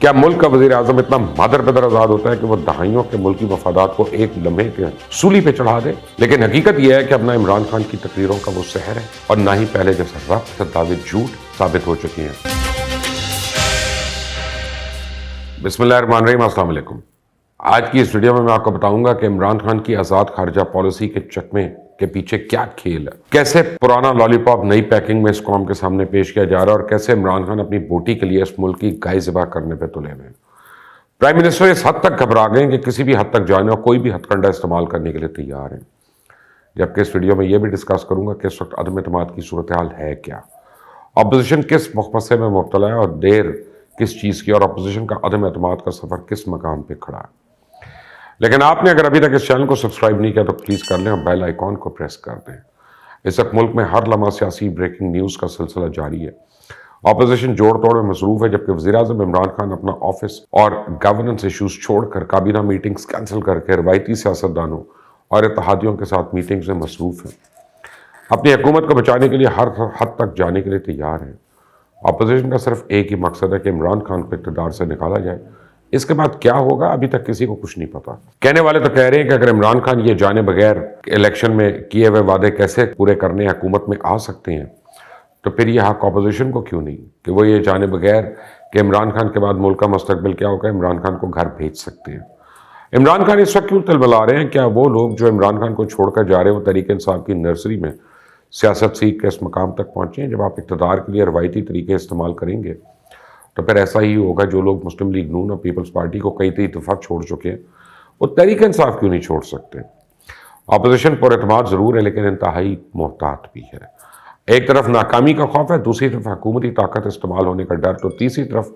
کیا ملک کا وزیر اعظم اتنا مادر بدر آزاد ہوتا ہے کہ وہ دہائیوں کے ملکی مفادات کو ایک لمحے کے سولی پہ چڑھا دے؟ لیکن حقیقت یہ ہے کہ اب نہ عمران خان کی تقریروں کا وہ سحر ہے اور نہ ہی پہلے جیسا ربط دعوے جھوٹ ثابت ہو چکی ہیں۔ بسم اللہ الرحمن الرحیم، السلام علیکم۔ آج کی اس ویڈیو میں آپ کو بتاؤں گا کہ عمران خان کی آزاد خارجہ پالیسی کے چکمے کے پیچھے کیا کھیل ہے، کیسے پرانا لالی پاپ نئی پیکنگ میں اس قوم کے سامنے پیش کیا جا رہا ہے اور کیسے عمران خان اپنی بوٹی کے لیے اس ملک کی گائے ذبح کرنے پہ تلے ہوئے ہیں۔ پرائم منسٹر اس حد تک گھبرا گئے کہ کسی بھی حد تک جانے اور کوئی بھی ہتھ کنڈا استعمال کرنے کے لیے تیار ہیں۔ جبکہ اس ویڈیو میں یہ بھی ڈسکس کروں گا کہ اس وقت عدم اعتماد کی صورتحال ہے کیا، اپوزیشن کس مخمصے میں مبتلا ہے اور دیر کس چیز کی، اور اپوزیشن کا عدم اعتماد کا سفر کس مقام پہ کھڑا ہے۔ لیکن آپ نے اگر ابھی تک اس چینل کو سبسکرائب نہیں کیا تو پلیز کر لیں اور بیل آئیکن کو پریس کر دیں۔ اس وقت ملک میں ہر لمحہ سیاسی بریکنگ نیوز کا سلسلہ جاری ہے۔ اپوزیشن جوڑ توڑ میں مصروف ہے، جبکہ وزیر اعظم عمران خان اپنا آفس اور گورننس ایشوز چھوڑ کر کابینہ میٹنگز کینسل کر کے روایتی سیاستدانوں اور اتحادیوں کے ساتھ میٹنگز میں مصروف ہیں۔ اپنی حکومت کو بچانے کے لیے ہر حد تک جانے کے لیے تیار ہیں۔ اپوزیشن کا صرف ایک ہی مقصد ہے کہ عمران خان کو اقتدار سے نکالا جائے۔ اس کے بعد کیا ہوگا ابھی تک کسی کو کچھ نہیں پتا۔ کہنے والے تو کہہ رہے ہیں کہ اگر عمران خان یہ جانے بغیر الیکشن میں کیے ہوئے وعدے کیسے پورے کرنے حکومت میں آ سکتے ہیں، تو پھر یہ حق اپوزیشن کو کیوں نہیں کہ وہ یہ جانے بغیر کہ عمران خان کے بعد ملک کا مستقبل کیا ہوگا عمران خان کو گھر بھیج سکتے ہیں۔ عمران خان اس وقت کیوں تلبلا رہے ہیں؟ کیا وہ لوگ جو عمران خان کو چھوڑ کر جا رہے ہیں وہ تحریک انصاف کی نرسری میں سیاست سیکھ کے اس مقام تک پہنچے ہیں؟ جب آپ اقتدار کے لیے روایتی طریقے استعمال کریں گے تو پھر ایسا ہی ہوگا۔ جو لوگ مسلم لیگ نون اور پیپلز پارٹی کو کئی دفعہ چھوڑ چکے ہیں وہ تحریک انصاف کیوں نہیں چھوڑ سکتے؟ اپوزیشن پر اعتماد ضرور ہے لیکن انتہائی محتاط بھی ہے۔ ایک طرف ناکامی کا خوف ہے، دوسری طرف حکومتی طاقت استعمال ہونے کا ڈر، تو تیسری طرف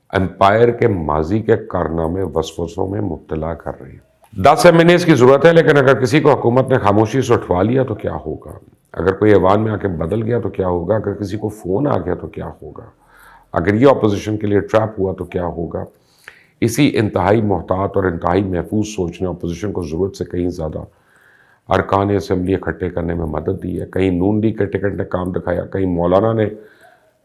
امپائر کے ماضی کے کارنامے وسوسوں میں مبتلا کر رہے ہیں۔ 10 MNAs کی ضرورت ہے، لیکن اگر کسی کو حکومت نے خاموشی سے اٹھوا لیا تو کیا ہوگا؟ اگر کوئی ایوان میں آ کے بدل گیا تو کیا ہوگا؟ اگر کسی کو فون آ گیا تو کیا ہوگا؟ اگر یہ اپوزیشن کے لیے ٹریپ ہوا تو کیا ہوگا؟ اسی انتہائی محتاط اور انتہائی محفوظ سوچ نے اپوزیشن کو ضرورت سے کہیں زیادہ ارکان اسمبلی اکٹھے کرنے میں مدد دی ہے۔ کہیں نون لیگ کے ٹکٹ نے کام دکھایا، کہیں مولانا نے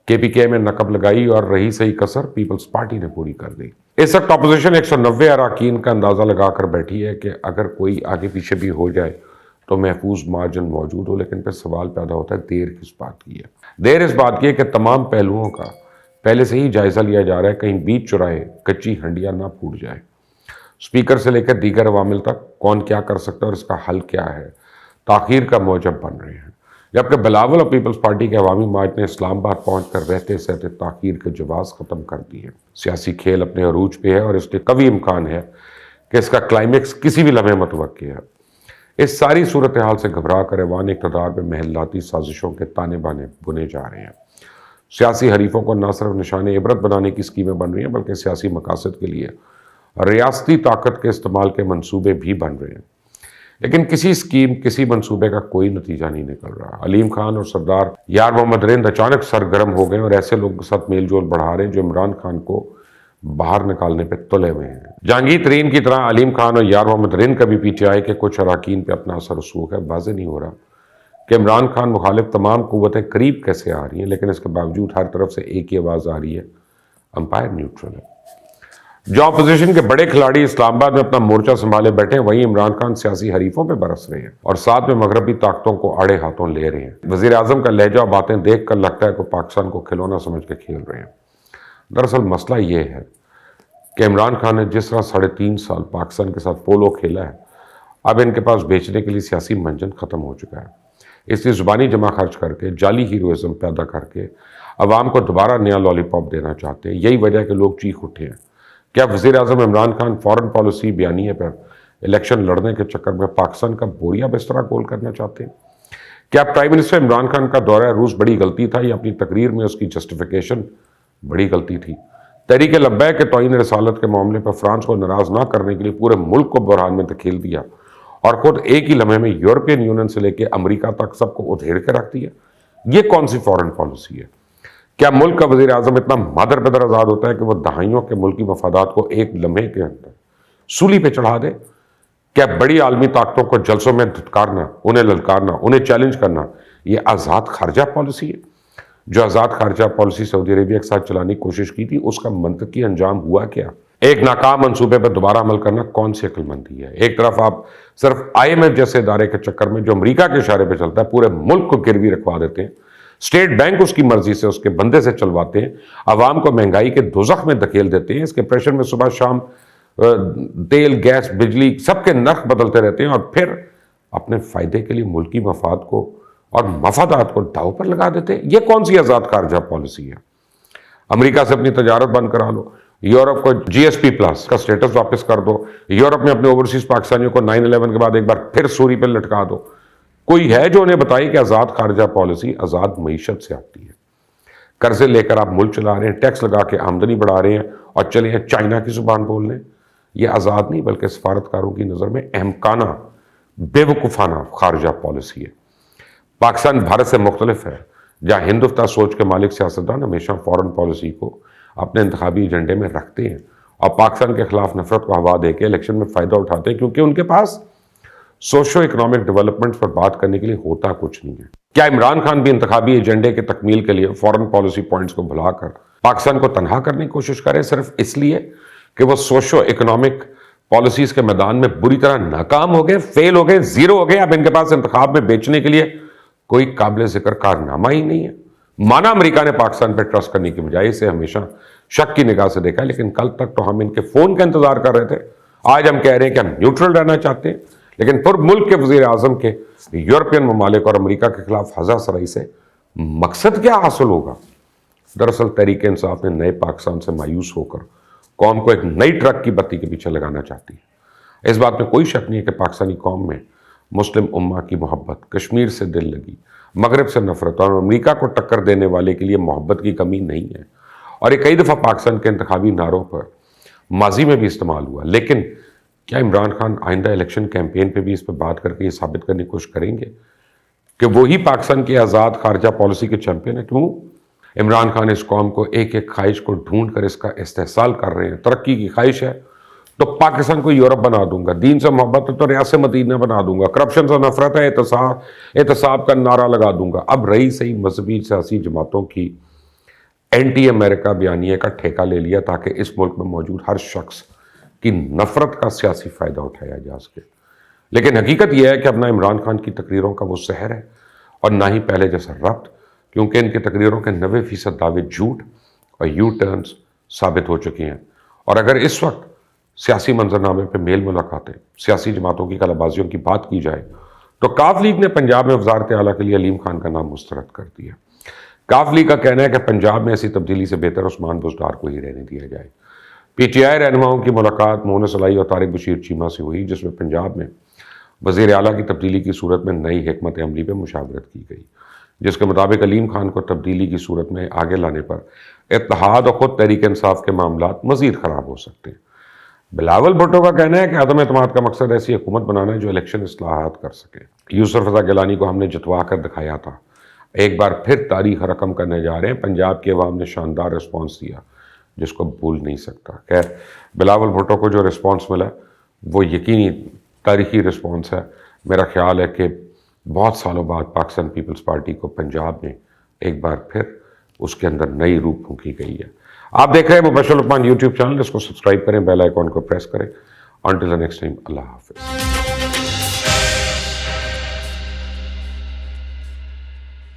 KPK میں نقب لگائی اور رہی صحیح کسر پیپلز پارٹی نے پوری کر دی۔ اس وقت اپوزیشن 190 اراکین کا اندازہ لگا کر بیٹھی ہے کہ اگر کوئی آگے پیچھے بھی ہو جائے تو محفوظ مارجن موجود ہو، لیکن پھر سوال پیدا ہوتا ہے دیر کس بات کی ہے؟ دیر اس بات کی ہے کہ تمام پہلوؤں کا پہلے سے ہی جائزہ لیا جا رہا ہے، کہیں بیچ چرائے کچی ہنڈیاں نہ پھوٹ جائے۔ اسپیکر سے لے کر دیگر عوامل تک کون کیا کر سکتا ہے اور اس کا حل کیا ہے، تاخیر کا موجب بن رہے ہیں۔ جبکہ بلاول اور پیپلز پارٹی کے عوامی مارچ نے اسلام آباد پہنچ کر رہتے سہتے تاخیر کے جواز ختم کر دیے۔ سیاسی کھیل اپنے عروج پہ ہے اور اس لیے قوی امکان ہے کہ اس کا کلائمیکس کسی بھی لمحے متوقع ہے۔ اس ساری صورتحال سے گھبرا کر ایوان اقتدار میں محلاتی سازشوں کے تانے بانے بنے جا رہے ہیں۔ سیاسی حریفوں کو نہ صرف نشان عبرت بنانے کی اسکیمیں بن رہی ہیں بلکہ سیاسی مقاصد کے لیے ریاستی طاقت کے استعمال کے منصوبے بھی بن رہے ہیں۔ لیکن کسی اسکیم، کسی منصوبے کا کوئی نتیجہ نہیں نکل رہا۔ علیم خان اور سردار یار محمد رند اچانک سرگرم ہو گئے اور ایسے لوگوں کے ساتھ میل جول بڑھا رہے ہیں جو عمران خان کو باہر نکالنے پہ تلے ہوئے ہیں۔ جہانگیر ترین کی طرح علیم خان اور یار محمد رند کا بھی پیچھے آئے کہ کچھ اراکین پہ اپنا اثر رسوخ ہے۔ واضح نہیں ہو رہا کہ عمران خان مخالف تمام قوتیں قریب کیسے آ رہی ہیں، لیکن اس کے باوجود ہر طرف سے ایک ہی آواز آ رہی ہے، امپائر نیوٹرل ہے۔ جو اپوزیشن کے بڑے کھلاڑی اسلام آباد میں اپنا مورچہ سنبھالے بیٹھے ہیں، وہیں عمران خان سیاسی حریفوں پہ برس رہے ہیں اور ساتھ میں مغربی طاقتوں کو آڑے ہاتھوں لے رہے ہیں۔ وزیر اعظم کا لہجہ اور باتیں دیکھ کر لگتا ہے کہ پاکستان کو کھلونا سمجھ کے کھیل رہے ہیں۔ دراصل مسئلہ یہ ہے کہ عمران خان نے جس طرح 3.5 سال پاکستان کے ساتھ پولو کھیلا ہے، اب ان کے پاس بیچنے کے لیے سیاسی منجن ختم ہو چکا ہے۔ اس لیے زبانی جمع خرچ کر کے، جعلی ہیروئزم پیدا کر کے عوام کو دوبارہ نیا لالی پاپ دینا چاہتے ہیں۔ یہی وجہ ہے کہ لوگ چیخ اٹھے ہیں۔ کیا وزیر اعظم عمران خان فورن پالیسی بیانیے پر الیکشن لڑنے کے چکر میں پاکستان کا بوریا بسترا گول کرنا چاہتے ہیں؟ کیا پرائم منسٹر عمران خان کا دورہ روس بڑی غلطی تھا یا اپنی تقریر میں اس کی جسٹیفیکیشن بڑی غلطی تھی؟ تحریک لبیک کے توہین رسالت کے معاملے پر فرانس کو ناراض نہ کرنے کے لیے پورے ملک کو بحران میں دھکیل دیا اور خود ایک ہی لمحے میں یورپین یونین سے لے کے امریکہ تک سب کو ادھیڑ کے رکھ دیا۔ یہ کون سی فورن پالیسی ہے؟ کیا ملک کا وزیر اعظم اتنا مادر بدر آزاد ہوتا ہے کہ وہ دہائیوں کے ملکی مفادات کو ایک لمحے کے اندر سولی پہ چڑھا دے؟ کیا بڑی عالمی طاقتوں کو جلسوں میں دھتکارنا، انہیں للکارنا، انہیں چیلنج کرنا یہ آزاد خارجہ پالیسی ہے؟ جو آزاد خارجہ پالیسی سعودی عربیہ کے ساتھ چلانے کی کوشش کی تھی، اس کا منطقی انجام ہوا کیا؟ ایک ناکام منصوبے پر دوبارہ عمل کرنا کون سی عقل مندی ہے؟ ایک طرف آپ صرف IMF جیسے ادارے کے چکر میں جو امریکہ کے اشارے پہ چلتا ہے پورے ملک کو گروی رکھوا دیتے ہیں، اسٹیٹ بینک اس کی مرضی سے اس کے بندے سے چلواتے ہیں، عوام کو مہنگائی کے دوزخ میں دھکیل دیتے ہیں، اس کے پریشر میں صبح شام تیل گیس بجلی سب کے نرخ بدلتے رہتے ہیں، اور پھر اپنے فائدے کے لیے ملکی مفاد کو اور مفادات کو داؤ پر لگا دیتے ہیں۔ یہ کون سی آزاد خارجہ پالیسی ہے؟ امریکہ سے اپنی تجارت بند کرا لو، یورپ کو GSP+ کا سٹیٹس واپس کر دو، یورپ میں اپنے اوورسیز پاکستانیوں کو 9/11 کے بعد ایک بار پھر سوری پہ لٹکا دو۔ کوئی ہے جو انہیں بتائی کہ آزاد خارجہ پالیسی آزاد معیشت سے آتی ہے؟ قرضے لے کر آپ ملک چلا رہے ہیں، ٹیکس لگا کے آمدنی بڑھا رہے ہیں اور چلے ہیں چائنا کی زبان بول رہے ہیں۔ یہ آزاد نہیں بلکہ سفارتکاروں کی نظر میں احمقانہ بے وقوفانہ خارجہ پالیسی ہے۔ پاکستان بھارت سے مختلف ہے، جہاں ہندوستان سوچ کے مالک سیاستدان ہمیشہ فورن پالیسی کو اپنے انتخابی ایجنڈے میں رکھتے ہیں اور پاکستان کے خلاف نفرت کو ہوا دے کے الیکشن میں فائدہ اٹھاتے ہیں، کیونکہ ان کے پاس سوشو اکنامک ڈیولپمنٹ پر بات کرنے کے لیے ہوتا کچھ نہیں ہے۔ کیا عمران خان بھی انتخابی ایجنڈے کے تکمیل کے لیے فورن پالیسی پوائنٹس کو بھلا کر پاکستان کو تنہا کرنے کی کوشش کرے، صرف اس لیے کہ وہ سوشو اکنامک پالیسیز کے میدان میں بری طرح ناکام ہو گئے، فیل ہو گئے، زیرو ہو گئے؟ اب ان کے پاس انتخاب میں بیچنے کے لیے کوئی قابل ذکر کارنامہ ہی نہیں ہے۔ مانا امریکہ نے پاکستان پہ ٹرسٹ کرنے کی بجائے اسے ہمیشہ شک کی نگاہ سے دیکھا، لیکن کل تک تو ہم ان کے فون کا انتظار کر رہے تھے، آج ہم کہہ رہے ہیں کہ ہم نیوٹرل رہنا چاہتے ہیں، لیکن پر ملک کے وزیر اعظم کے یورپین ممالک اور امریکہ کے خلاف ہزا سرائی سے مقصد کیا حاصل ہوگا؟ دراصل تحریک انصاف نے نئے پاکستان سے مایوس ہو کر قوم کو ایک نئی ٹرک کی بتی کے پیچھے لگانا چاہتی ہے۔ اس بات میں کوئی شک نہیں ہے کہ پاکستانی قوم میں مسلم امہ کی محبت، کشمیر سے دل لگی، مغرب سے نفرت اور امریکہ کو ٹکر دینے والے کے لیے محبت کی کمی نہیں ہے، اور یہ کئی دفعہ پاکستان کے انتخابی نعروں پر ماضی میں بھی استعمال ہوا۔ لیکن کیا عمران خان آئندہ الیکشن کیمپین پہ بھی اس پہ بات کر کے یہ ثابت کرنے کی کوشش کریں گے کہ وہی پاکستان کی آزاد خارجہ پالیسی کے چیمپئن ہیں؟ کیوں عمران خان اس قوم کو ایک ایک خواہش کو ڈھونڈ کر اس کا استحصال کر رہے ہیں؟ ترقی کی خواہش ہے تو پاکستان کو یورپ بنا دوں گا، دین سے محبت ہے تو ریاست مدینہ بنا دوں گا، کرپشن سے نفرت ہے احتساب کا نعرہ لگا دوں گا۔ اب رہی صحیح مذہبی سیاسی جماعتوں کی اینٹی امریکہ بیانیے کا ٹھیکہ لے لیا تاکہ اس ملک میں موجود ہر شخص کی نفرت کا سیاسی فائدہ اٹھایا جا سکے۔ لیکن حقیقت یہ ہے کہ اب نہ عمران خان کی تقریروں کا وہ سحر ہے اور نہ ہی پہلے جیسا ربط، کیونکہ ان کی تقریروں کے 90% دعوے جھوٹ اور یو ٹرنز ثابت ہو چکے ہیں۔ اور اگر اس وقت سیاسی منظرنامے پہ میل ملاقاتیں، سیاسی جماعتوں کی کلابازیوں کی بات کی جائے تو کاف لیگ نے پنجاب میں وزارت اعلیٰ کے لیے علیم خان کا نام مسترد کر دیا۔ کاف لیگ کا کہنا ہے کہ پنجاب میں ایسی تبدیلی سے بہتر عثمان بزدار کو ہی رہنے دیا جائے۔ PTI رہنماؤں کی ملاقات مونس علائی اور طارق بشیر چیمہ سے ہوئی، جس میں پنجاب میں وزیر اعلیٰ کی تبدیلی کی صورت میں نئی حکمت عملی پہ مشاورت کی گئی، جس کے مطابق علیم خان کو تبدیلی کی صورت میں آگے لانے پر اتحاد اور خود تحریک انصاف کے معاملات مزید خراب ہو سکتے ہیں۔ بلاول بھٹو کا کہنا ہے کہ عدم اعتماد کا مقصد ایسی حکومت بنانا ہے جو الیکشن اصلاحات کر سکے۔ یوسف رضا گیلانی کو ہم نے جتوا کر دکھایا تھا، ایک بار پھر تاریخ رقم کرنے جا رہے ہیں۔ پنجاب کے عوام نے شاندار رسپانس دیا جس کو بھول نہیں سکتا۔ خیر، بلاول بھٹو کو جو رسپانس ملا وہ یقینی تاریخی رسپانس ہے۔ میرا خیال ہے کہ بہت سالوں بعد پاکستان پیپلز پارٹی کو پنجاب میں ایک بار پھر اس کے اندر نئی روح پھونکی گئی ہے۔ آپ دیکھ رہے ہیں مبشر لقمان یوٹیوب چینل، اس کو سبسکرائب کریں، بیل آئیکن کو پریس کریں۔ انٹل دی نیکسٹ ٹائم، اللہ حافظ۔